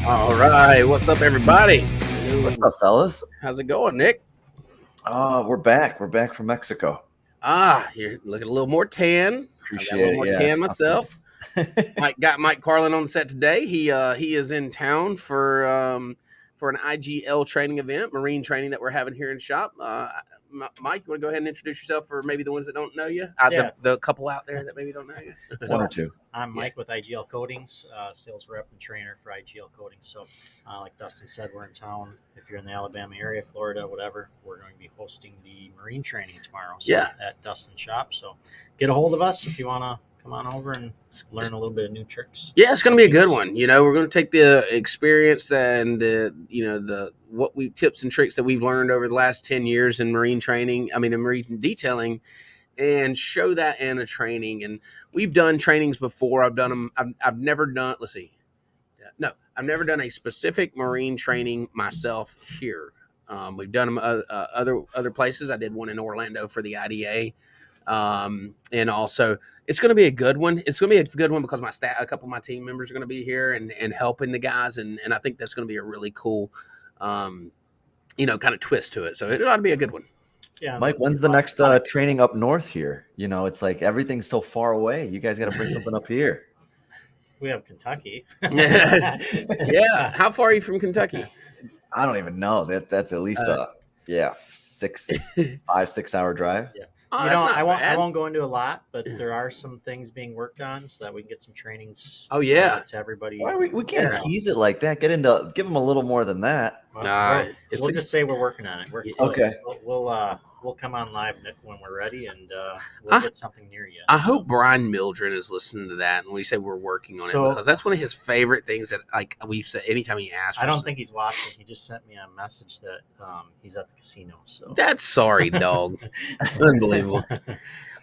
All right, what's up, everybody? What's up, fellas? How's it going, Nick? We're back. We're back from Mexico. You're looking a little more tan. I've got a little Appreciate it. more Yeah, tan it's tough to myself. Mike Karlen on the set today. He is in town for an IGL training event, marine training that we're having here in shop. Mike, you want to go ahead and introduce yourself for maybe the ones that don't know you? Yeah. The couple out there that maybe don't know you. one or two. I'm Mike with IGL Coatings, sales rep and trainer for IGL Coatings. So, like Dustin said, we're in town. If you're in the Alabama area, Florida, whatever, we're going to be hosting the marine training tomorrow. So Yeah. At Dustin shop. So get a hold of us if you want to come on over and learn a little bit of new tricks. Yeah, it's going to be a good one. We're going to take the experience and the tips and tricks that we've learned over the last 10 years in marine training. In marine detailing, and show that in a training. And we've done trainings before. I've done them. I've never done. Let's see. No, I've never done a specific marine training myself here. We've done them other places. I did one in Orlando for the IDA. And also it's going to be a good one. It's going to be a good one because a couple of my team members are going to be here and helping the guys. And I think that's going to be a really cool, kind of twist to it. So it ought to be a good one. Yeah, Mike, when's the next training up north here? It's like everything's so far away. You guys got to bring something up here. We have Kentucky. Yeah. How far are you from Kentucky? I don't even know. That's at least 5-6 hour drive. Yeah. Oh, I won't go into a lot, but there are some things being worked on so that we can get some trainings. Oh, yeah. To everybody. Why we can't tease it like that. Give them a little more than that. We'll just say we're working on it. Okay. We'll come on live when we're ready, and we'll get something near you. I hope Brian Mildred is listening to that, and we say we're working on it because that's one of his favorite things that we've said anytime he asks. I don't think he's watching. He just sent me a message that he's at the casino. So that's sorry, dog. Unbelievable.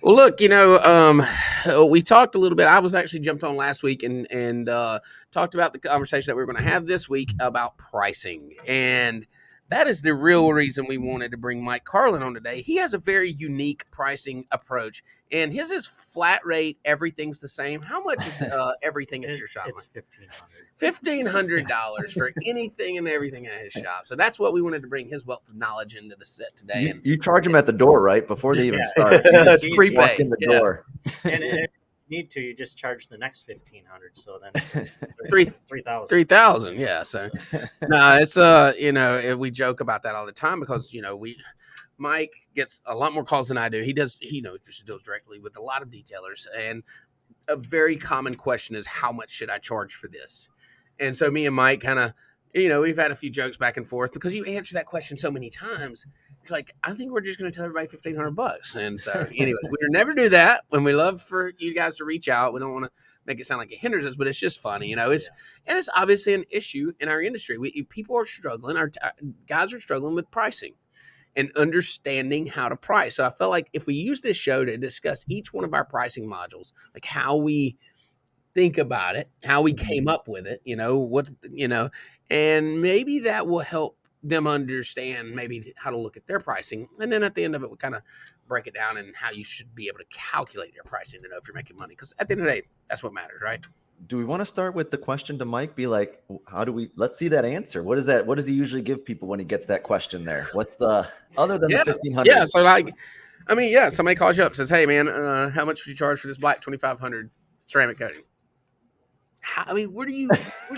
Well, look, we talked a little bit. I was actually jumped on last week and talked about the conversation that we were going to have this week about pricing. And that is the real reason we wanted to bring Mike Karlen on today. He has a very unique pricing approach, and his is flat rate. Everything's the same. How much is everything at your shop? It's $1,500 for anything and everything at his shop. So that's what we wanted to bring his wealth of knowledge into the set today. You charge them at the door, right? Before they even start. It's prepaid. In the door. And if you need to, you just charge the next $1,500. So then 3,000. 3,000. Yeah. So no, it's we joke about that all the time because Mike gets a lot more calls than I do. He deals directly with a lot of detailers, and a very common question is, how much should I charge for this? And so me and Mike kind of, we've had a few jokes back and forth because you answer that question so many times. It's like, I think we're just going to tell everybody $1,500. And so anyways, we would never do that. When we love for you guys to reach out, we don't want to make it sound like it hinders us, but it's just funny, and it's obviously an issue in our industry. People are struggling. Our guys are struggling with pricing and understanding how to price. So I felt like if we use this show to discuss each one of our pricing modules, like how we think about it, how we came up with it, and maybe that will help them understand maybe how to look at their pricing. And then at the end of it, we kind of break it down and how you should be able to calculate your pricing to know if you're making money. Because at the end of the day, that's what matters, right? Do we want to start with the question to Mike? Be like, let's see that answer. What is that? What does he usually give people when he gets that question there? What's the, other than the 1,500? Yeah. So somebody calls you up and says, hey man, how much do you charge for this black 2,500 ceramic coating? Where do you go for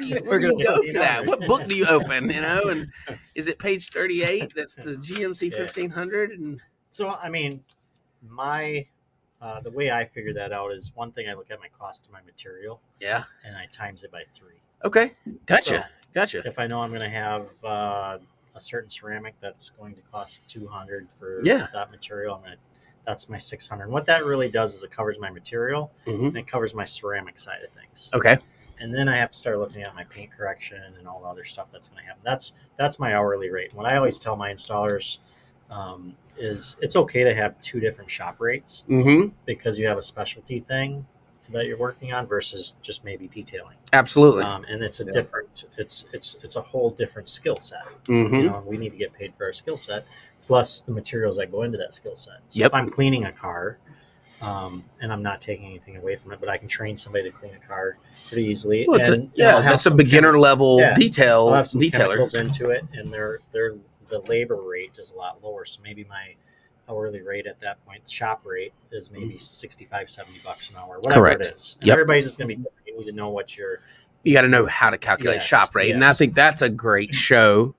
that? What book do you open? And is it page 38? That's the GMC 1500. And so, the way I figure that out is, one thing, I look at my cost of my material. Yeah. And I times it by 3. Okay. Gotcha. If I know I'm going to have a certain ceramic that's going to cost $200 for that material, that's my $600. And what that really does is it covers my material and it covers my ceramic side of things. Okay. And then I have to start looking at my paint correction and all the other stuff that's going to happen. That's my hourly rate. What I always tell my installers is it's okay to have 2 different shop rates because you have a specialty thing that you're working on versus just maybe detailing. Absolutely. And it's it's a whole different skill set. We need to get paid for our skill set plus the materials that go into that skill set. So if I'm cleaning a car, And I'm not taking anything away from it, but I can train somebody to clean a car pretty easily. Well, And that's a beginner level I'll have some detailer chemicals into it, and the labor rate is a lot lower. So maybe my hourly rate at that point, the shop rate is maybe $65-$70 an hour, whatever Correct. it is. And everybody's just going to be, you need to know you got to know how to calculate shop rate. And I think that's a great show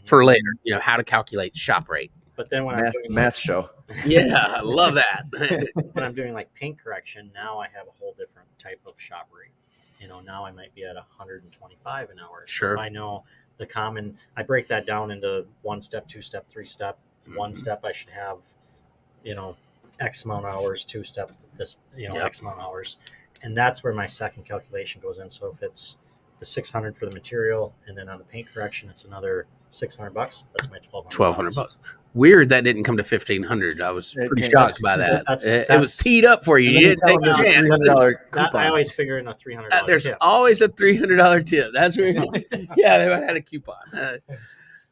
for later, how to calculate shop rate. But then when I'm doing math show. Yeah, I love that. When I'm doing like paint correction, now I have a whole different type of shop rate. Now I might be at 125 an hour. Sure. So if I know I break that down into 1 step, 2 step, 3 step. 1 step I should have, X amount of hours, 2 step, X amount of hours. And that's where my second calculation goes in. So if it's the $600 for the material, and then on the paint correction, it's another $600. That's my $1,200. Weird that didn't come to $1,500. I was pretty shocked by that. It was teed up for you. You didn't take a chance. I always figure in a $300 there's tip. always a $300 tip. That's where, yeah, they might have had a coupon.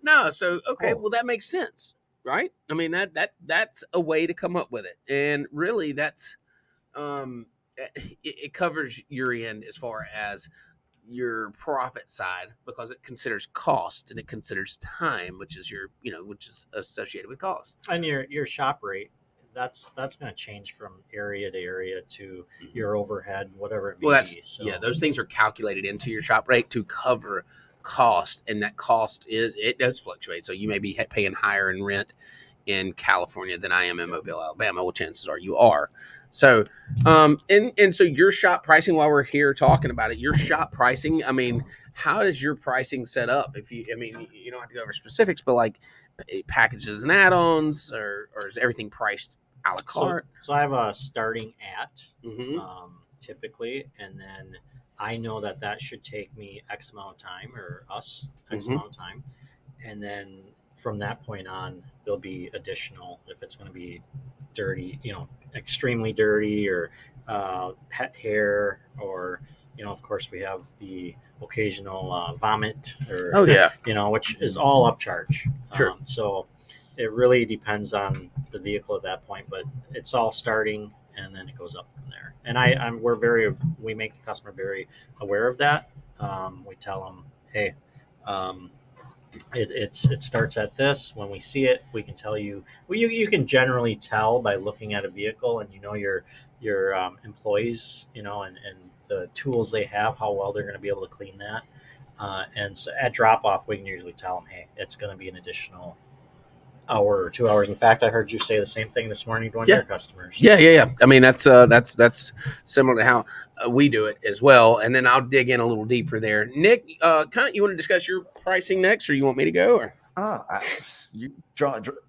No, so okay, well that makes sense, right? I mean that's a way to come up with it, and really that's it covers your end as far as your profit side, because it considers cost and it considers time, which is which is associated with cost. And your shop rate, that's going to change from area to area to your overhead, whatever it may be. So. Yeah, those things are calculated into your shop rate to cover cost, and that cost does fluctuate. So you may be paying higher in rent in California than I am in Mobile, Alabama. Well, chances are you are. So, and so your shop pricing, while we're here talking about it, your shop pricing, I mean, how does your pricing set up? You don't have to go over specifics, but like packages and add-ons, or is everything priced a la carte? So I have a starting at, typically, and then I know that should take me X amount of time, or us X amount of time. And then from that point on, there'll be additional, if it's going to be dirty, extremely dirty, or pet hair, or, of course we have the occasional vomit, or, which is all upcharge. Sure. So it really depends on the vehicle at that point, but it's all starting, and then it goes up from there. And we make the customer very aware of that. We tell them, hey, it starts at this. When we see it, we can tell you. Well, you can generally tell by looking at a vehicle, and your employees, and the tools they have, how well they're going to be able to clean that. And so at drop off, we can usually tell them, hey, it's going to be an additional hour or 2 hours. In fact, I heard you say the same thing this morning to one of your customers. Yeah. I mean, that's similar to how we do it as well. And then I'll dig in a little deeper there. Nick, you want to discuss your pricing next, or you want me to go? Or you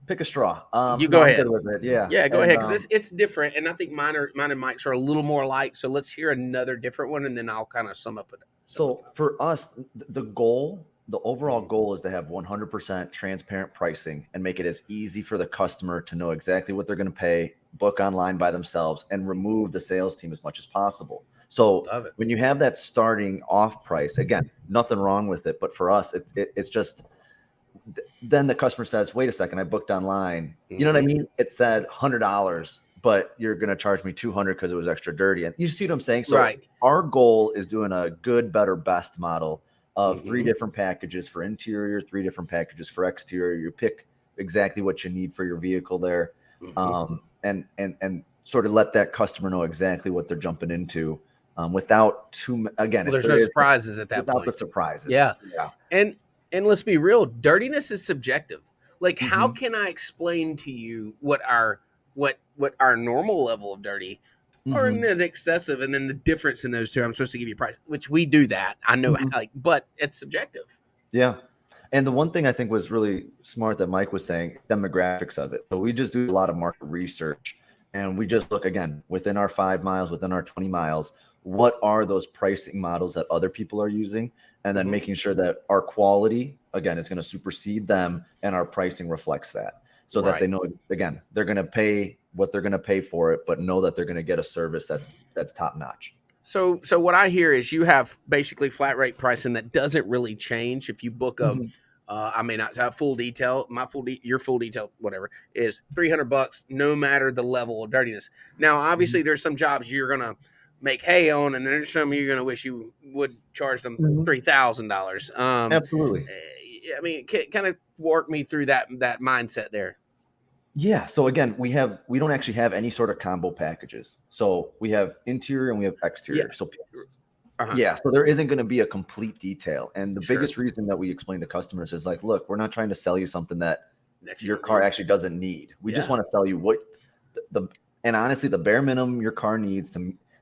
pick a straw. You go ahead. Yeah, go ahead, because it's different, and I think mine and Mike's are a little more alike. So let's hear another different one, and then I'll kind of sum up it. So for us, the overall goal is to have 100% transparent pricing and make it as easy for the customer to know exactly what they're going to pay, book online by themselves, and remove the sales team as much as possible. So when you have that starting off price, again, nothing wrong with it, but for us, it's just, then the customer says, wait a second, I booked online. You know what I mean? It said $100, but you're going to charge me $200 because it was extra dirty. And you see what I'm saying? So our goal is doing a good, better, best model of 3 different packages for interior, 3 different packages for exterior. You pick exactly what you need for your vehicle there, and sort of let that customer know exactly what they're jumping into, without there's no surprises at that point. Without the surprises. Yeah. And let's be real, dirtiness is subjective. Like, how can I explain to you what our normal level of dirty or excessive, and then the difference in those two? I'm supposed to give you a price, which we do that. I know, but it's subjective. Yeah. And the one thing I think was really smart that Mike was saying, demographics of it. So we just do a lot of market research, and we just look, again, within our 5 miles, within our 20 miles, what are those pricing models that other people are using? And then making sure that our quality, again, is going to supersede them, and our pricing reflects that, so that they know, again, they're going to pay what they're going to pay for it, but know that they're going to get a service that's top notch. So what I hear is you have basically flat rate pricing that doesn't really change if you book I may not have full detail. Your full detail, whatever, is $300, no matter the level of dirtiness. Now, obviously, there's some jobs you're gonna make hay on, and there's some you're gonna wish you would charge them $3,000. Absolutely. I mean, kind of walk me through that mindset there. Yeah. So again, we don't actually have any sort of combo packages. So we have interior and we have exterior. Yeah. So yeah, so there isn't going to be a complete detail. And the biggest reason that we explain to customers is like, look, we're not trying to sell you something that your car actually doesn't need. We just want to sell you what and honestly, the bare minimum your car needs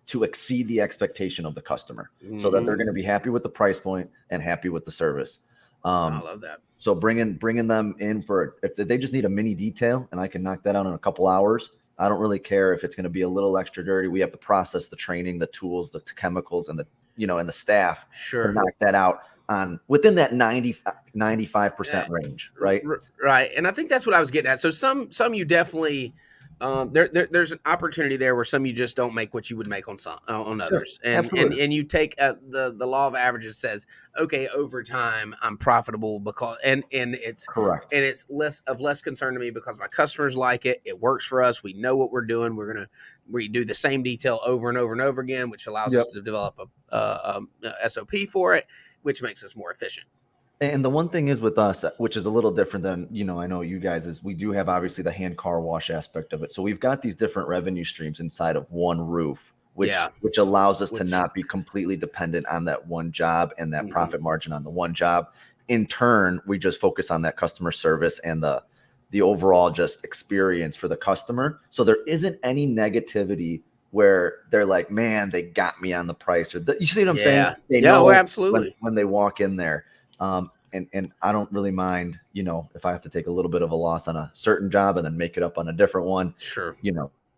to exceed the expectation of the customer, so that they're going to be happy with the price point and happy with the service. I love that. So bringing them in if they just need a mini detail and I can knock that out in a couple hours, I don't really care if it's going to be a little extra dirty. We have the process, the training, the tools, the chemicals, and the staff to knock that out within that 95% range, right? Right. And I think that's what I was getting at. So some you definitely there's an opportunity there where some you just don't make what you would make on others. And you take the law of averages says, okay, over time I'm profitable because and it's correct. And it's less concern to me because my customers like it. It works for us. We know what we're doing. We do the same detail over and over and over again, which allows us to develop a SOP for it, which makes us more efficient. And the one thing is with us, which is a little different than, I know you guys, is we do have obviously the hand car wash aspect of it. So we've got these different revenue streams inside of one roof, which allows us to not be completely dependent on that one job and that profit margin on the one job. In turn, we just focus on that customer service and the overall just experience for the customer. So there isn't any negativity where they're like, man, they got me on the price. You see what I'm saying? They know absolutely when they walk in there. And I don't really mind, if I have to take a little bit of a loss on a certain job and then make it up on a different one. Sure.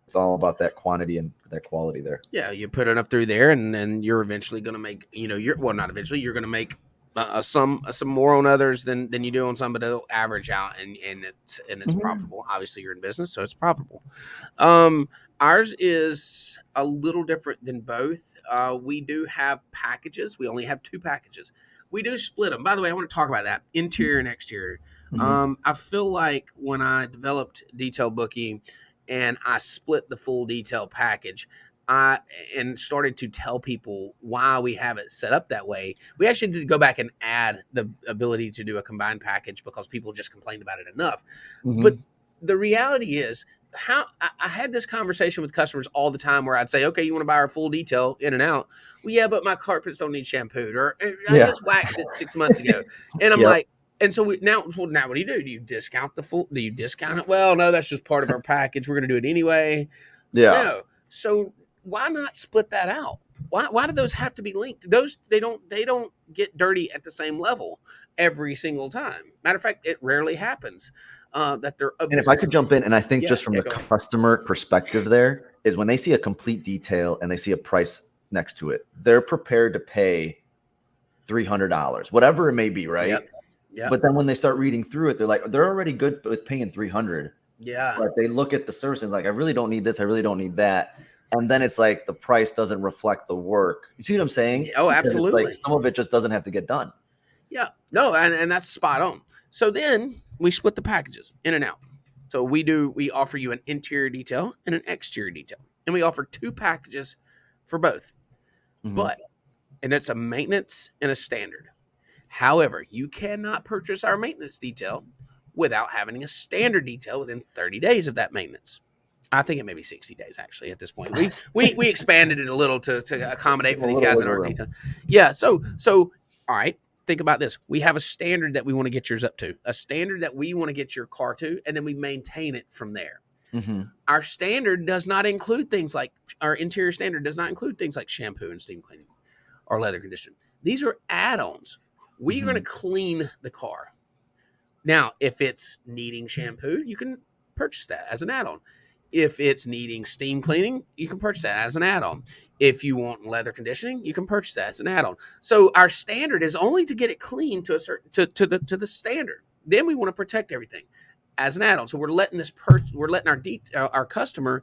It's all about that quantity and that quality there. Yeah. You put enough through there and then you're eventually going to make, you're going to make some more on others than you do on some, but it'll average out and it's profitable. Obviously you're in business, so it's profitable. Ours is a little different than both. We do have packages. We only have 2 packages. We do split them. By the way, I want to talk about that, interior and exterior. I feel like when I developed Detail Bookie and I split the full detail package, and started to tell people why we have it set up that way. We actually did go back and add the ability to do a combined package because people just complained about it enough. But the reality is, I had this conversation with customers all the time where I'd say, okay, you want to buy our full detail in and out? Well, yeah, but my carpets don't need shampooed, or I just waxed it 6 months ago. And I'm like, and so now what do you do? Do you discount do you discount it? Well, no, that's just part of our package. We're going to do it anyway. Yeah. No. So why not split that out? Why do those have to be linked? They don't get dirty at the same level every single time. Matter of fact, it rarely happens that they're. And if I could jump in, and I think just from the customer perspective, there is when they see a complete detail and they see a price next to it, they're prepared to pay $300, whatever it may be, right? Yep. But then when they start reading through it, they're already good with paying $300. Yeah. But they look at the service and like, I really don't need this. I really don't need that. And then it's like the price doesn't reflect the work. You see what I'm saying? Oh, absolutely. Like some of it just doesn't have to get done. Yeah. No, and that's spot on. So then we split the packages in and out. So we offer you an interior detail and an exterior detail. And we offer 2 packages for both. And it's a maintenance and a standard. However, you cannot purchase our maintenance detail without having a standard detail within 30 days of that maintenance. I think it may be 60 days actually at this point. We expanded it a little to accommodate for these guys in our detail. Yeah. So all right, think about this. We have a standard that we want to get yours up to, a standard that we want to get your car to, and then we maintain it from there. Our standard does not include things like our interior standard does not include things like shampoo and steam cleaning or leather conditioning. These are add-ons. We're going to clean the car. Now, if it's needing shampoo, you can purchase that as an add-on. If it's needing steam cleaning, you can purchase that as an add-on. If you want leather conditioning, you can purchase that as an add-on. So our standard is only to get it clean to a certain to the standard. Then we want to protect everything as an add-on. So we're letting our customer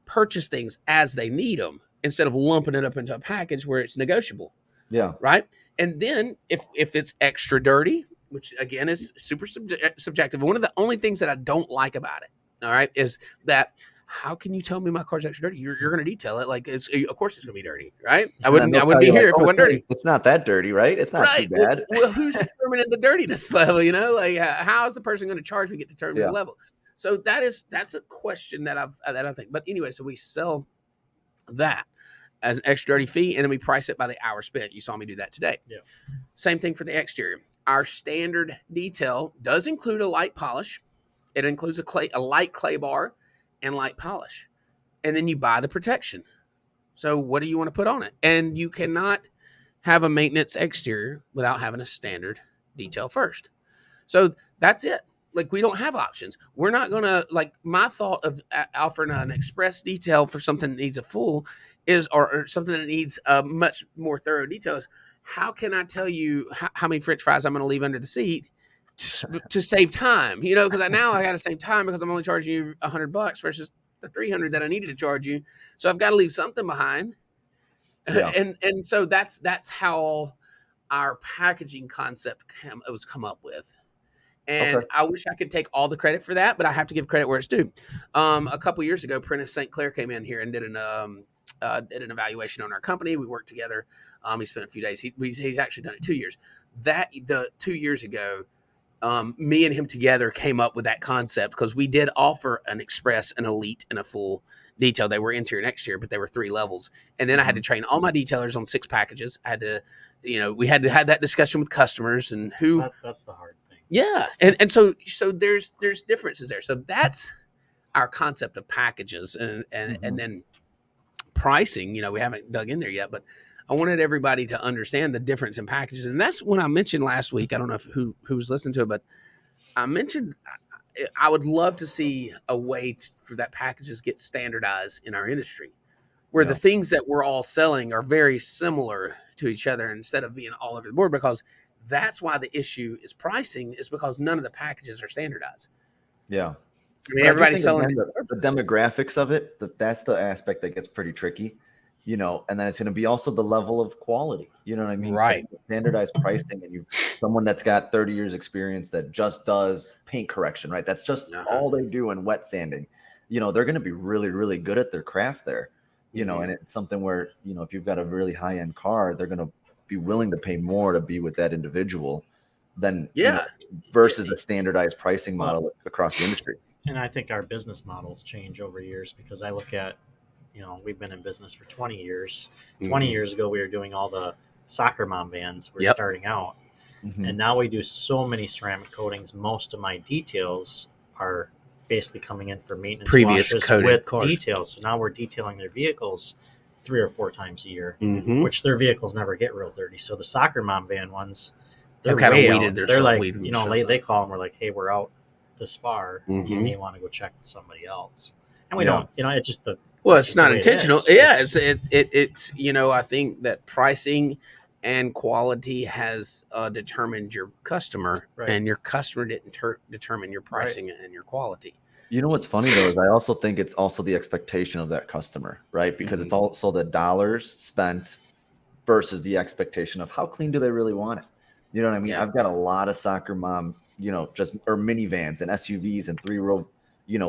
purchase things as they need them instead of lumping it up into a package where it's negotiable. Yeah. Right. And then if it's extra dirty, which again is super subjective. One of the only things that I don't like about it, all right, is that how can you tell me my car's extra dirty? You're going to detail it like of course it's going to be dirty, right? I wouldn't be here if it wasn't dirty. It's not that dirty, right? It's not too bad. Well, who's determining the dirtiness level? Like how is the person going to charge me to determine the level? So that's a question that I think. But anyway, so we sell that as an extra dirty fee, and then we price it by the hour spent. You saw me do that today. Yeah. Same thing for the exterior. Our standard detail does include a light polish. It includes a light clay bar and light polish. And then you buy the protection. So what do you want to put on it? And you cannot have a maintenance exterior without having a standard detail first. So that's it. Like, we don't have options. We're not going to, like, my thought of offering an express detail for something that needs a full is, or something that needs a much more thorough detail is, how can I tell you how many French fries I'm going to leave under the seat to save time? Because now I got to save time because I'm only charging you $100 versus the $300 that I needed to charge you. So I've got to leave something behind. Yeah. And so that's how our packaging concept was come up with. And I wish I could take all the credit for that, but I have to give credit where it's due. A couple years ago, Prentice St. Clair came in here and did an evaluation on our company. We worked together. He spent a few days. He's actually done it 2 years. The 2 years ago, me and him together came up with that concept because we did offer an express, an elite, and a full detail. They were interior and exterior, but they were 3 levels. And then I had to train all my detailers on 6 packages. I had to, we had to have that discussion with customers and who. That's the hard thing. Yeah. And so there's differences there. So that's our concept of packages and then pricing. We haven't dug in there yet, but I wanted everybody to understand the difference in packages. And that's when I mentioned last week, I don't know who was listening to it, but I mentioned I would love to see a way for that packages get standardized in our industry where the things that we're all selling are very similar to each other instead of being all over the board, because that's why the issue is pricing, is because none of the packages are standardized. Yeah. I mean, everybody's selling the demographics of it. That's the aspect that gets pretty tricky, and then it's going to be also the level of quality. You know what I mean? Right. Standardized pricing, and someone that's got 30 years experience that just does paint correction, right? That's just all they do in wet sanding. They're going to be really, really good at their craft there, and it's something where, if you've got a really high end car, they're going to be willing to pay more to be with that individual than versus the standardized pricing model across the industry. And I think our business models change over years, because I look at, we've been in business for 20 years. 20 years ago, we were doing all the soccer mom vans. We're starting out. And now we do so many ceramic coatings. Most of my details are basically coming in for maintenance washes with details. So now we're detailing their vehicles 3 or 4 times a year, which their vehicles never get real dirty. So the soccer mom van ones, they're kind of weeded. They're like, they call them. We're like, hey, we're out this far. You may want to go check with somebody else. And we don't. It's just it's not intentional. It's I think that pricing and quality has determined your customer, and your customer didn't determine your pricing and your quality. What's funny though is I also think it's also the expectation of that customer, right? Because it's also the dollars spent versus the expectation of how clean do they really want it. You know what I mean? Yeah. I've got a lot of soccer mom, or minivans and SUVs and 3-row,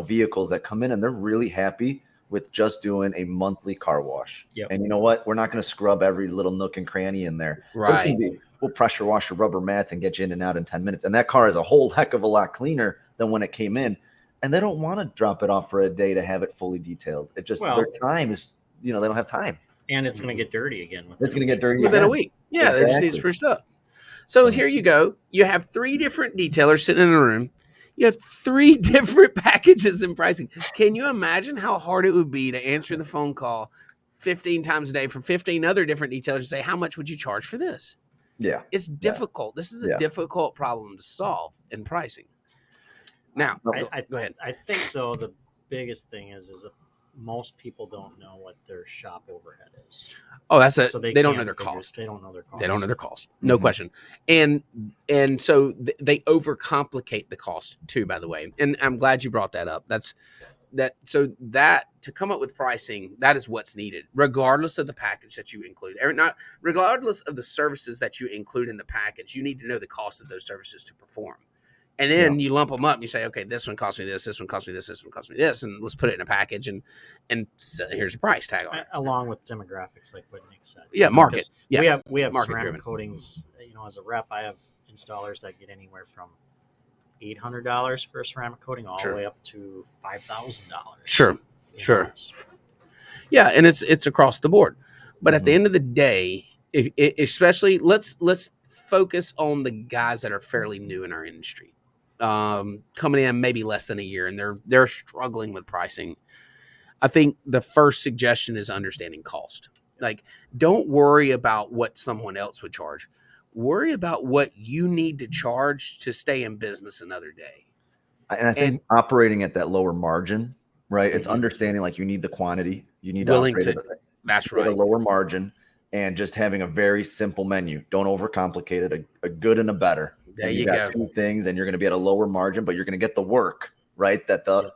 vehicles that come in and they're really happy with just doing a monthly car wash. Yep. And you know what? We're not going to scrub every little nook and cranny in there. Right. We'll pressure wash your rubber mats and get you in and out in 10 minutes. And that car is a whole heck of a lot cleaner than when it came in. And they don't want to drop it off for a day to have it fully detailed. It just, their time is, they don't have time. And it's going to get dirty again. It's going to get dirty within a week. Yeah, exactly. They just need spruced up. So here you go. You have 3 different detailers sitting in a room. You have 3 different packages and pricing. Can you imagine how hard it would be to answer the phone call 15 times a day from 15 other different detailers and say, how much would you charge for this? Yeah. It's difficult. This is a difficult problem to solve in pricing. Now, go ahead. I think, though, the biggest thing is that most people don't know what their shop overhead is. Oh, that's it. So they don't know their cost. They don't know their cost. They don't know their cost. No question. And so they overcomplicate the cost too, by the way. And I'm glad you brought that up. that to come up with pricing, that is what's needed, regardless of the package that you include, or not, regardless of the services that you include in the package. You need to know the cost of those services to perform. And then you lump them up and you say, okay, this one costs me this one costs me this one costs me this, and let's put it in a package and so here's a price tag on it. Along with demographics, like what Nick said. Yeah, market. Yeah, we have market ceramic driven. coatings. As a rep, I have installers that get anywhere from $800 for a ceramic coating all the way up to $5,000. Sure. Yeah, and it's across the board. But at the end of the day, especially let's focus on the guys that are fairly new in our industry. Coming in maybe less than a year, and they're struggling with pricing. I think the first suggestion is understanding cost. Like, don't worry about what someone else would charge. Worry about what you need to charge to stay in business another day. And I think operating at that lower margin, right? It's understanding like you need the quantity, you need to operate at a lower margin, and just having a very simple menu. Don't overcomplicate it. A good and a better. There you go. Two things, and you're going to be at a lower margin, but you're going to get the work, right? That'll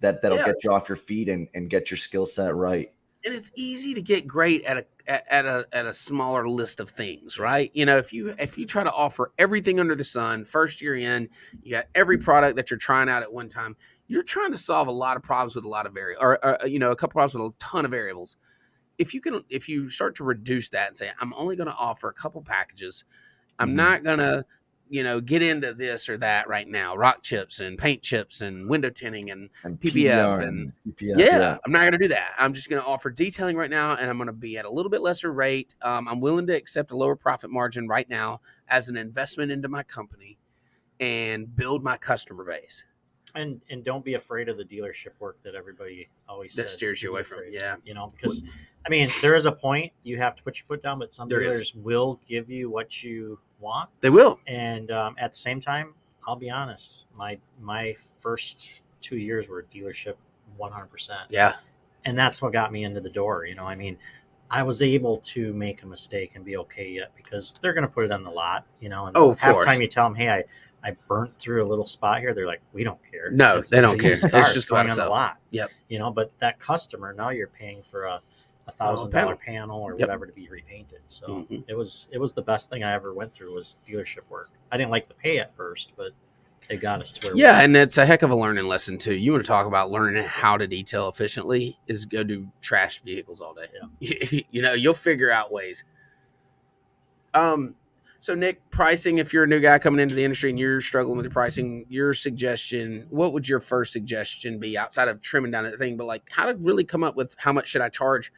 get you off your feet and get your skill set right. And it's easy to get great at a smaller list of things, right? If you try to offer everything under the sun, first year in, you got every product that you're trying out at one time. You're trying to solve a lot of problems with a lot of a couple problems with a ton of variables. If you start to reduce that and say, I'm only going to offer a couple packages, I'm not going to, get into this or that right now, rock chips and paint chips and window tinting and PPF and PPF, I'm not going to do that. I'm just going to offer detailing right now, and I'm going to be at a little bit lesser rate. I'm willing to accept a lower profit margin right now as an investment into my company and build my customer base. And don't be afraid of the dealership work that everybody always says. That steers you away from it. Yeah. Because there is a point you have to put your foot down, but some dealers will give you what you want. They will. And at the same time, I'll be honest, my first 2 years were dealership 100%. Yeah. And that's what got me into the door. I was able to make a mistake and be okay yet because they're going to put it on the lot, and half time you tell them, hey, I burnt through a little spot here. They're like, we don't care. No, they don't care. It's just going on the lot. Yep. But that customer, now you're paying for a $1,000 panel or whatever to be repainted. So it was the best thing I ever went through was dealership work. I didn't like the pay at first, but it got us to where we were. And it's a heck of a learning lesson too. You want to talk about learning how to detail efficiently is go do trash vehicles all day. Yeah. You'll figure out ways. So Nick, pricing, if you're a new guy coming into the industry and you're struggling with your pricing, what would your first suggestion be outside of trimming down that thing, but like how to really come up with how much should I charge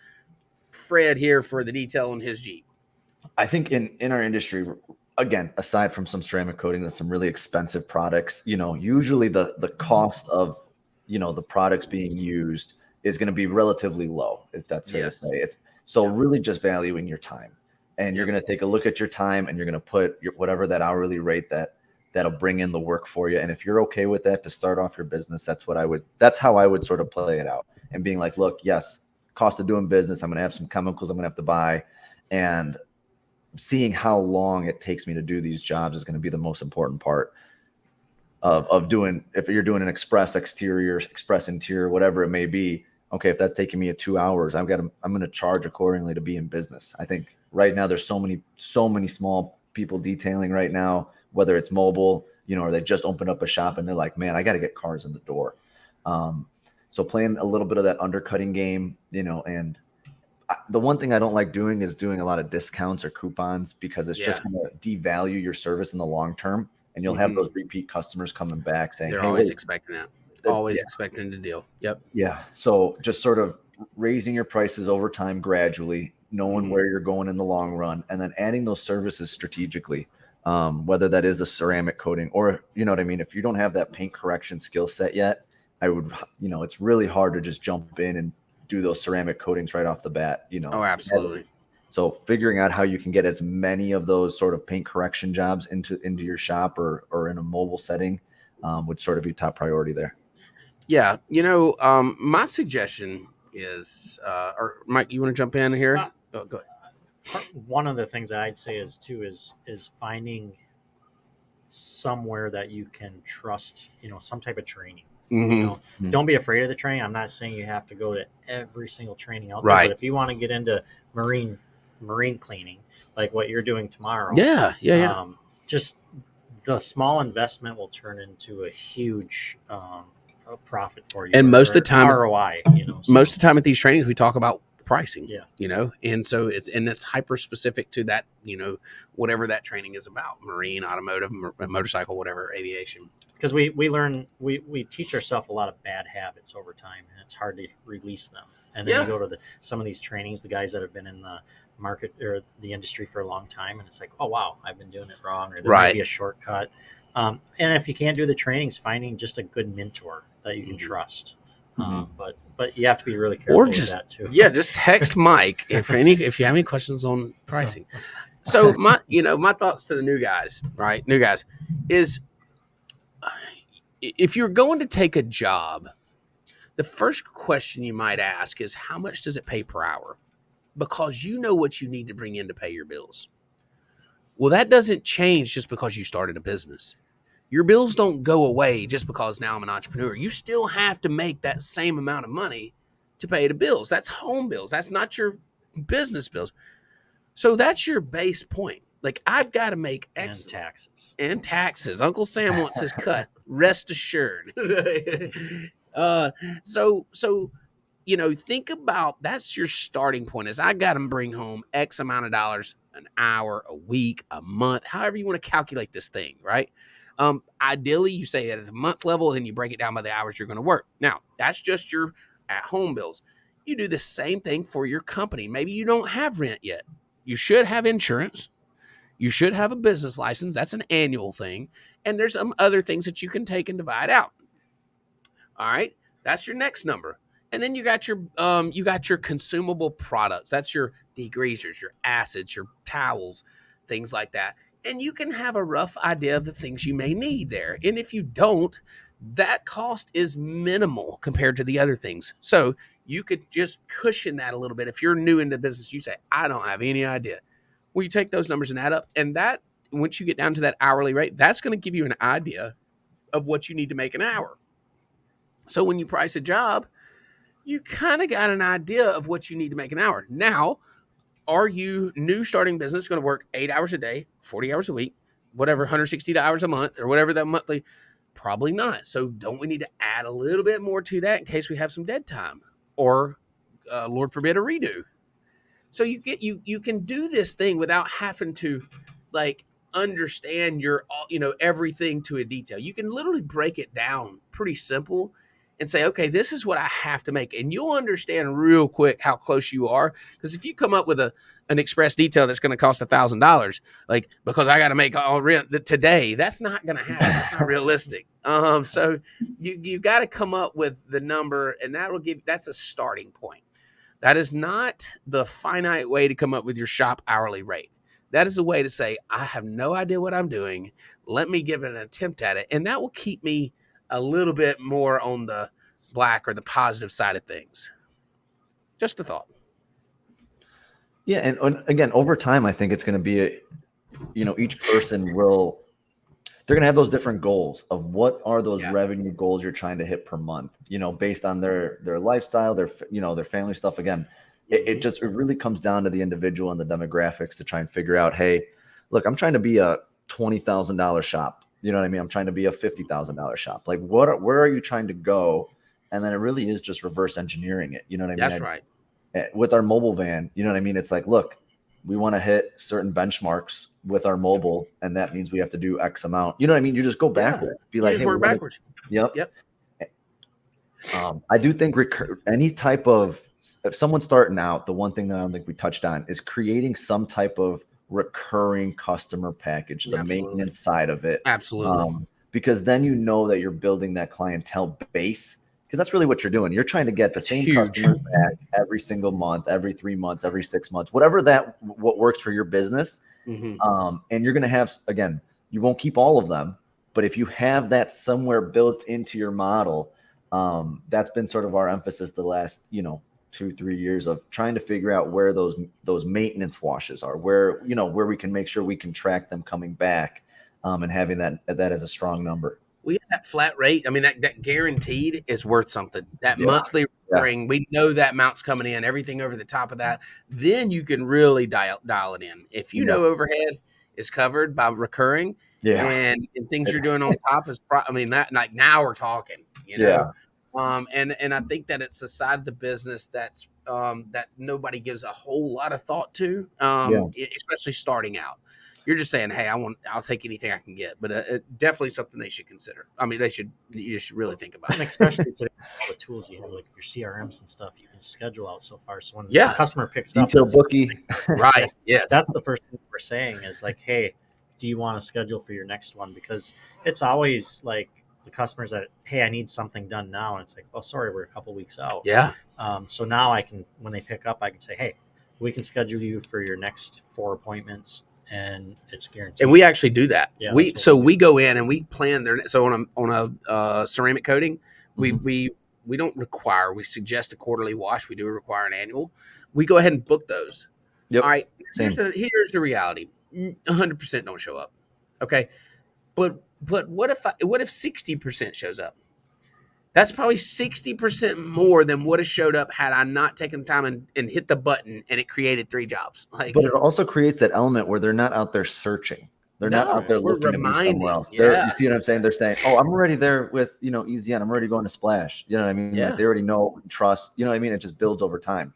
Fred here for the detail on his Jeep? I think in our industry, again, aside from some ceramic coating and some really expensive products, usually the cost of, the products being used is going to be relatively low, if that's fair to say. Really just valuing your time. And you're going to take a look at your time and you're going to put whatever that hourly rate that'll bring in the work for you. And if you're okay with that to start off your business, that's how I would sort of play it out and being like, look, yes, cost of doing business. I'm going to have some chemicals I'm going to have to buy, and seeing how long it takes me to do these jobs is going to be the most important part of doing. If you're doing an express exterior, express interior, whatever it may be. Okay. If that's taking me 2 hours, I'm going to charge accordingly to be in business. I think right now there's so many small people detailing right now, whether it's mobile, or they just opened up a shop and they're like, man, I got to get cars in the door. So playing a little bit of that undercutting game, and the one thing I don't like doing is doing a lot of discounts or coupons because it's just going to devalue your service in the long term. And you'll have those repeat customers coming back saying, they're always expecting that. Always expecting the deal. Yep. Yeah. So just sort of raising your prices over time gradually, knowing where you're going in the long run, and then adding those services strategically, whether that is a ceramic coating or, if you don't have that paint correction skill set yet, I would, it's really hard to just jump in and do those ceramic coatings right off the bat, Oh, absolutely. So figuring out how you can get as many of those sort of paint correction jobs into your shop or in a mobile setting would sort of be top priority there. Yeah. My suggestion is, or Mike, you want to jump in here? Go ahead. One of the things that I'd say is finding somewhere that you can trust, some type of training. Don't be afraid of the training. I'm not saying you have to go to every single training out there, Right. but if you want to get into marine cleaning, like what you're doing tomorrow, just the small investment will turn into a huge profit for you. And most of the time, ROI. Most of the time at these trainings, we talk about pricing. Yeah. And so it's hyper specific to that. Whatever that training is about: marine, automotive, motorcycle, whatever, aviation. Because we learn, we teach ourselves a lot of bad habits over time, and it's hard to release them. And then you go to some of these trainings, the guys that have been in the market or the industry for a long time, and it's like, oh wow, I've been doing it wrong, or there might be a shortcut. And if you can't do the trainings, finding just a good mentor that you can trust. But you have to be really careful with that too. Just text Mike if you have any questions on pricing. So my thoughts to the new guys, right? New guys is, if you're going to take a job, the first question you might ask is, how much does it pay per hour? Because you know what you need to bring in to pay your bills. Well, that doesn't change just because you started a business. Your bills don't go away just because now I'm an entrepreneur. You still have to make that same amount of money to pay the bills. That's home bills. That's not your business bills. So that's your base point. Like, I've got to make X. And taxes. Uncle Sam wants his cut. Rest assured. So think about, that's your starting point, is I got to bring home X amount of dollars an hour, a week, a month, however you want to calculate this thing, right? Ideally, you say at the month level, then you break it down by the hours you're going to work. Now, that's just your at-home bills. You do the same thing for your company. Maybe you don't have rent yet. You should have insurance. You should have a business license. That's an annual thing. And there's some other things that you can take and divide out. All right. That's your next number. And then you got your consumable products. That's your degreasers, your acids, your towels, things like that. And you can have a rough idea of the things you may need there. And if you don't, that cost is minimal compared to the other things. So you could just cushion that a little bit. If you're new into business, you say, I don't have any idea. Well, you take those numbers and add up. And that, once you get down to that hourly rate, that's going to give you an idea of what you need to make an hour. So when you price a job, you kind of got an idea of what you need to make an hour. Now, are you new starting business going to work 8 hours a day, 40 hours a week, whatever, 160 hours a month, or whatever that monthly? Probably not. So don't we need to add a little bit more to that in case we have some dead time, or Lord forbid, a redo? So you can do this thing without having to understand your everything to a detail. You can literally break it down pretty simple and say, okay, this is what I have to make. And you'll understand real quick how close you are. Because if you come up with an express detail that's going to cost $1,000, because I got to make all rent today, that's not going to happen. That's not realistic. So you got to come up with the number, and that's a starting point. That is not the finite way to come up with your shop hourly rate. That is a way to say, I have no idea what I'm doing. Let me give it an attempt at it. And that will keep me a little bit more on the black or the positive side of things. Just a thought. Yeah. And again, over time, I think it's going to be each person they're going to have those different goals of what are those revenue goals you're trying to hit per month, based on their lifestyle, their family stuff. Again, it really comes down to the individual and the demographics to try and figure out, hey, look, I'm trying to be a $20,000 shop. You know what I mean? I'm trying to be a $50,000 shop. Where are you trying to go? And then it really is just reverse engineering it. You know what I mean? That's right. With our mobile van, you know what I mean? It's like, look, we want to hit certain benchmarks with our mobile, and that means we have to do X amount. You know what I mean? You just go backwards. Be like, hey, work backwards. Yep. I do think any type of, if someone's starting out, the one thing that I don't think we touched on is creating some type of recurring customer package, the maintenance side of it. Absolutely. Because then you know that you're building that clientele base, because that's really what you're doing. You're trying to get the same customers back every single month, every 3 months, every 6 months, whatever what works for your business. Mm-hmm. And you're going to have, again, you won't keep all of them, but if you have that somewhere built into your model, that's been sort of our emphasis the last, 2-3 years of trying to figure out where those maintenance washes are, where we can make sure we can track them coming back, and having that as a strong number. we have that flat rate. I mean, that guaranteed is worth something. That monthly recurring, we know that amount's coming in, everything over the top of that. Then you can really dial it in. If you know overhead is covered by recurring, and things you're doing on top is, like now we're talking, you know. And I think that it's a side of the business that's that nobody gives a whole lot of thought to, especially starting out. You're just saying, hey, I'll take anything I can get, but definitely something they should consider. I mean, you should really think about it. And especially today, the tools you have, like your CRMs and stuff, you can schedule out so far. So when the customer picks up, Bookie, right? Yes, that's the first thing we're saying is like, hey, do you want to schedule for your next one? Because it's always like the customers that, hey, I need something done now, and it's like, oh, sorry, we're a couple weeks out. Yeah. So now I can, when they pick up, I can say, hey, we can schedule you for your next 4 appointments. And it's guaranteed. And we actually do that. Yeah, we go in and we plan their. So on a ceramic coating, we don't require. We suggest a quarterly wash. We do require an annual. We go ahead and book those. Yep. All right. Here's the reality. 100% don't show up. Okay. But what if 60% shows up? That's probably 60% more than would have showed up had I not taken the time and hit the button and it created 3 jobs. Like, but it also creates that element where they're not out there searching. They're not out there looking to be somewhere else. You see what I'm saying? They're saying, oh, I'm already there with, Easy On. I'm already going to Splash. You know what I mean? Yeah. Like they already know, trust. You know what I mean? It just builds over time.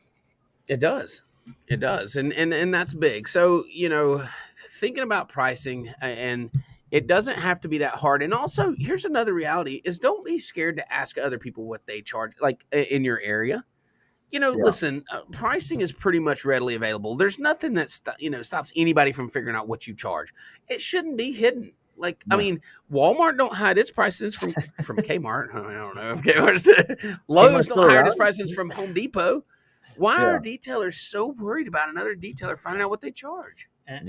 It does. It does. And that's big. So, thinking about pricing, and it doesn't have to be that hard. And also, here's another reality is don't be scared to ask other people what they charge, like in your area. Listen, pricing is pretty much readily available. There's nothing that stops anybody from figuring out what you charge. It shouldn't be hidden. Like, I mean, Walmart don't hide its prices from Kmart. I don't know if Kmart's Lowe's don't hide its prices from Home Depot. Why are detailers so worried about another detailer finding out what they charge? And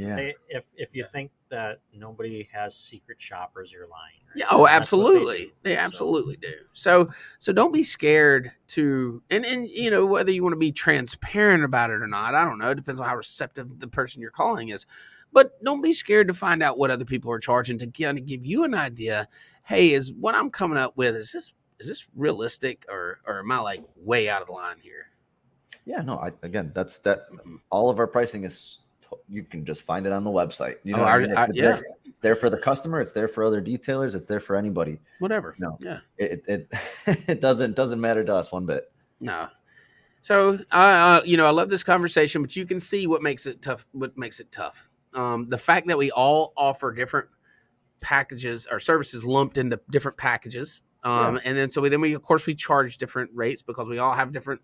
if you think that nobody has secret shoppers, you're lying. Right? Yeah. Oh, absolutely. They absolutely do. So don't be scared to, and whether you want to be transparent about it or not, I don't know. It depends on how receptive the person you're calling is. But don't be scared to find out what other people are charging to kind of give you an idea. Hey, is what I'm coming up with, is this realistic or am I like way out of the line here? Yeah, no, that's that. All of our pricing is, you can just find it on the website. It's there for the customer. It's there for other detailers. It's there for anybody. Whatever. No, yeah, it doesn't matter to us one bit. No. So I love this conversation, but you can see what makes it tough. The fact that we all offer different packages or services lumped into different packages. And then we of course we charge different rates because we all have different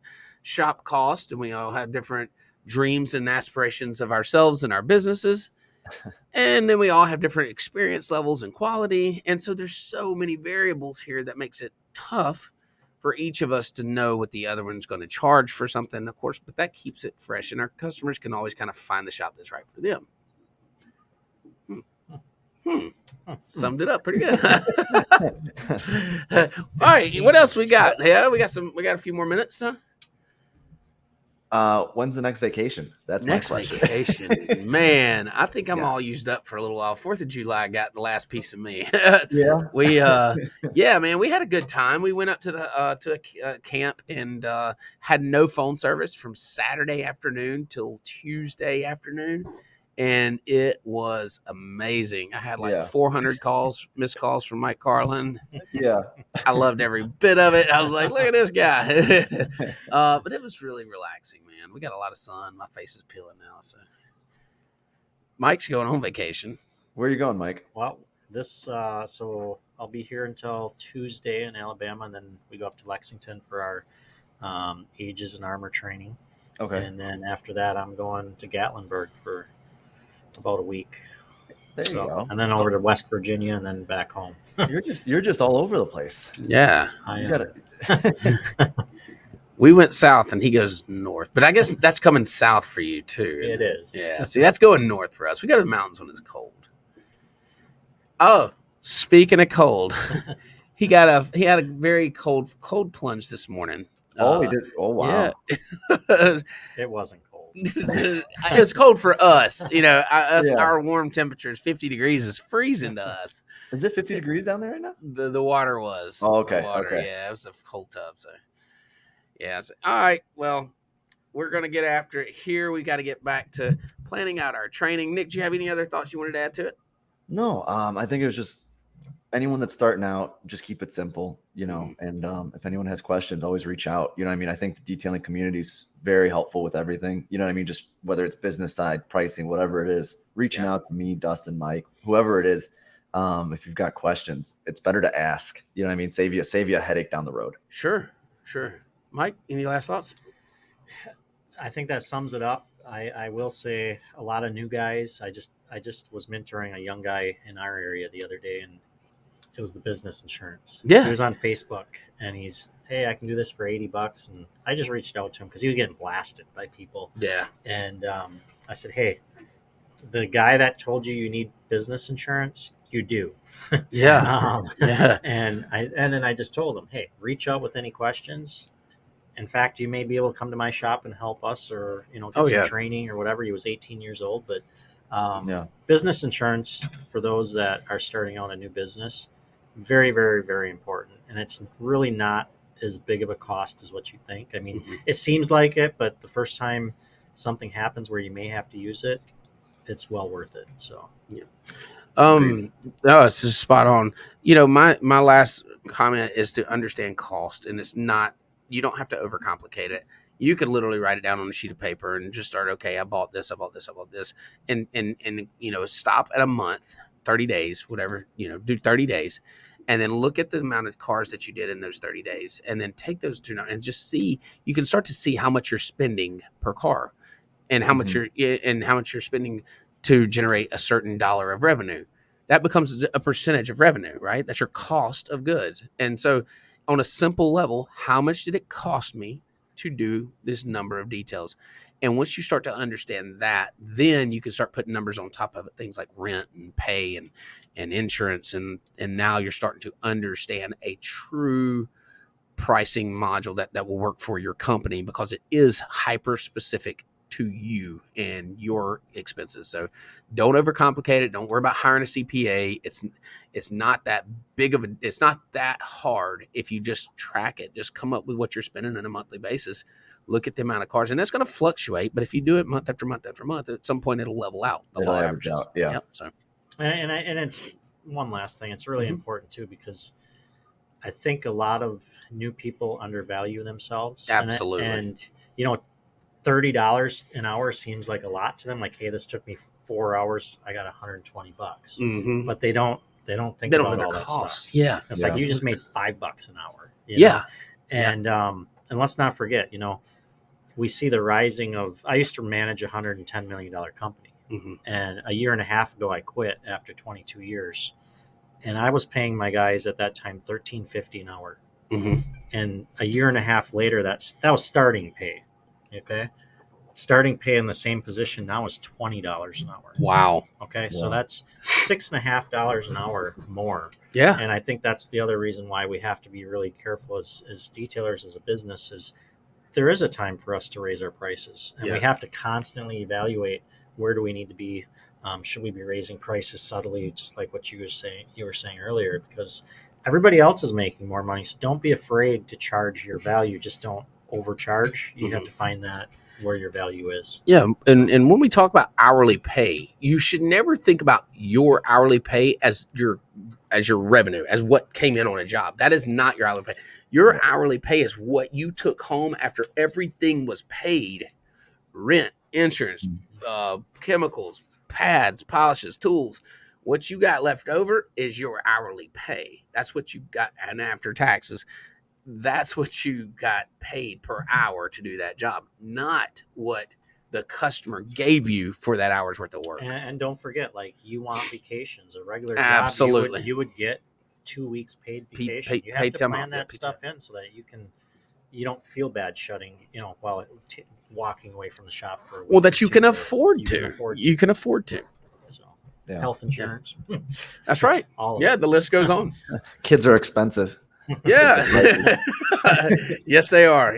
shop costs and we all have different dreams and aspirations of ourselves and our businesses. And then we all have different experience levels and quality. And so there's so many variables here that makes it tough for each of us to know what the other one's going to charge for something, of course, but that keeps it fresh and our customers can always kind of find the shop that's right for them. Summed it up pretty good. All right. What else we got? Yeah, we got a few more minutes, huh? When's the next vacation? That's next my question. Vacation. Man, I think I'm all used up for a little while. 4th of July got the last piece of me. We man, we had a good time. We went up to a camp and had no phone service from Saturday afternoon till Tuesday afternoon. And it was amazing. I had 400 missed calls from Mike Karlen. Yeah. I loved every bit of it. I was like, look at this guy. But it was really relaxing, man. We got a lot of sun. My face is peeling now. So Mike's going on vacation. Where are you going, Mike? Well, so I'll be here until Tuesday in Alabama, and then we go up to Lexington for our Ages and Armor training. Okay. And then after that, I'm going to Gatlinburg for about a week. There you go. And then over to West Virginia and then back home. You're just all over the place. Yeah. I got it. We went south and he goes north, but I guess that's coming south for you too. It is. Yeah. See, that's going north for us. We go to the mountains when it's cold. Oh, speaking of cold, he had a very cold plunge this morning. Oh, he did. Oh, wow. Yeah. It wasn't cold. It's cold for us, our warm temperature is 50 degrees is freezing to us. Is it 50 degrees down there right now? The water was. Oh, okay. The water, okay. Yeah, it was a cold tub. So, yeah. All right. Well, we're going to get after it here. We got to get back to planning out our training. Nick, do you have any other thoughts you wanted to add to it? No, I think it was just anyone that's starting out, just keep it simple, and if anyone has questions, always reach out. I think the detailing community is very helpful with everything. Just whether it's business side, pricing, whatever it is, reaching out to me, Dustin, Mike, whoever it is. If you've got questions, it's better to ask. Save you a headache down the road. Sure. Mike, any last thoughts? I think that sums it up. I will say a lot of new guys. I just was mentoring a young guy in our area the other day, and it was the business insurance. Yeah. He was on Facebook, and hey, I can do this for $80. And I just reached out to him because he was getting blasted by people. Yeah. And I said, hey, the guy that told you need business insurance, you do. Yeah. Yeah. And then I just told him, hey, reach out with any questions. In fact, you may be able to come to my shop and help us, or get some training or whatever. He was 18 years old, but business insurance for those that are starting out a new business, very, very, very important. And it's really not as big of a cost as what you think. I mean, It seems like it, but the first time something happens where you may have to use it, it's well worth it. So, no, it's just spot on. My last comment is to understand cost, and it's not. You don't have to overcomplicate it. You could literally write it down on a sheet of paper and just start, okay, I bought this, and stop at a month, 30 days, whatever, do 30 days, and then look at the amount of cars that you did in those 30 days, and then take those two and just see, you can start to see how much you're spending per car and how much you're spending to generate a certain dollar of revenue. That becomes a percentage of revenue, right? That's your cost of goods. And so on a simple level, how much did it cost me to do this number of details? And once you start to understand that, then you can start putting numbers on top of it, things like rent and pay and insurance. And now you're starting to understand a true pricing module that will work for your company, because it is hyper specific to you and your expenses. So don't overcomplicate it. Don't worry about hiring a CPA. It's not that big of it's not that hard if you just track it. Just come up with what you're spending on a monthly basis. Look at the amount of cars, and that's going to fluctuate. But if you do it month after month after month, at some point it'll level out. It'll average out. Yeah. Yep, so, and it's one last thing. It's really important too, because I think a lot of new people undervalue themselves. Absolutely. And $30 an hour seems like a lot to them. Like, hey, this took me 4 hours. I got $120, but they don't think about all that stuff. Yeah. It's like, you just made $5 an hour. Yeah. And, and let's not forget, we see the rising of, I used to manage a $110 million company. And a year and a half ago, I quit after 22 years. And I was paying my guys at that time $13.50 an hour. And a year and a half later, that was starting pay. Okay. Starting pay in the same position now is $20 an hour. Wow. Okay. So that's $6.50 an hour more. Yeah. And I think that's the other reason why we have to be really careful as detailers, as a business, is there is a time for us to raise our prices, and we have to constantly evaluate, where do we need to be? Should we be raising prices subtly, just like what you were saying earlier, because everybody else is making more money. So don't be afraid to charge your value. Just don't overcharge. You have to find that where your value is. Yeah. And when we talk about hourly pay, you should never think about your hourly pay as your revenue, as what came in on a job. That is not your hourly pay. Your hourly pay is what you took home after everything was paid: rent, insurance, chemicals, pads, polishes, tools. What you got left over is your hourly pay. That's what you got. And after taxes, that's what you got paid per hour to do that job, not what the customer gave you for that hour's worth of work. And don't forget, like, you want vacations, a regular Absolutely. job, you would get 2 weeks paid vacation. You have to plan that stuff in so that you don't feel bad shutting, while walking away from the shop for a week. Well, that you can afford to. You can afford to. So, health insurance. That's right. The list goes on. Kids are expensive. Yeah. Yes, they are.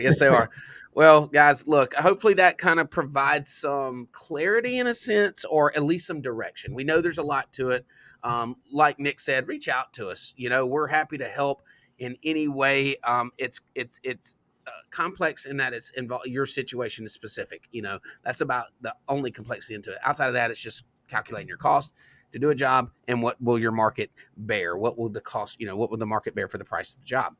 Well, guys, look, hopefully that kind of provides some clarity in a sense, or at least some direction. We know there's a lot to it. Like Nick said, reach out to us. We're happy to help in any way. It's complex in that it's involved. Your situation is specific. That's about the only complexity into it. Outside of that, it's just calculating your cost to do a job and what will your market bear. What will the cost? What will the market bear for the price of the job?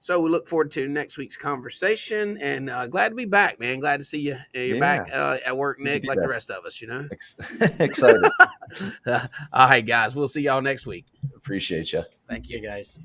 So we look forward to next week's conversation, and glad to be back, man. Glad to see you. You're back at work, Nick, like the rest of us, Excited. All right, guys. We'll see y'all next week. Appreciate you. Thank you, guys.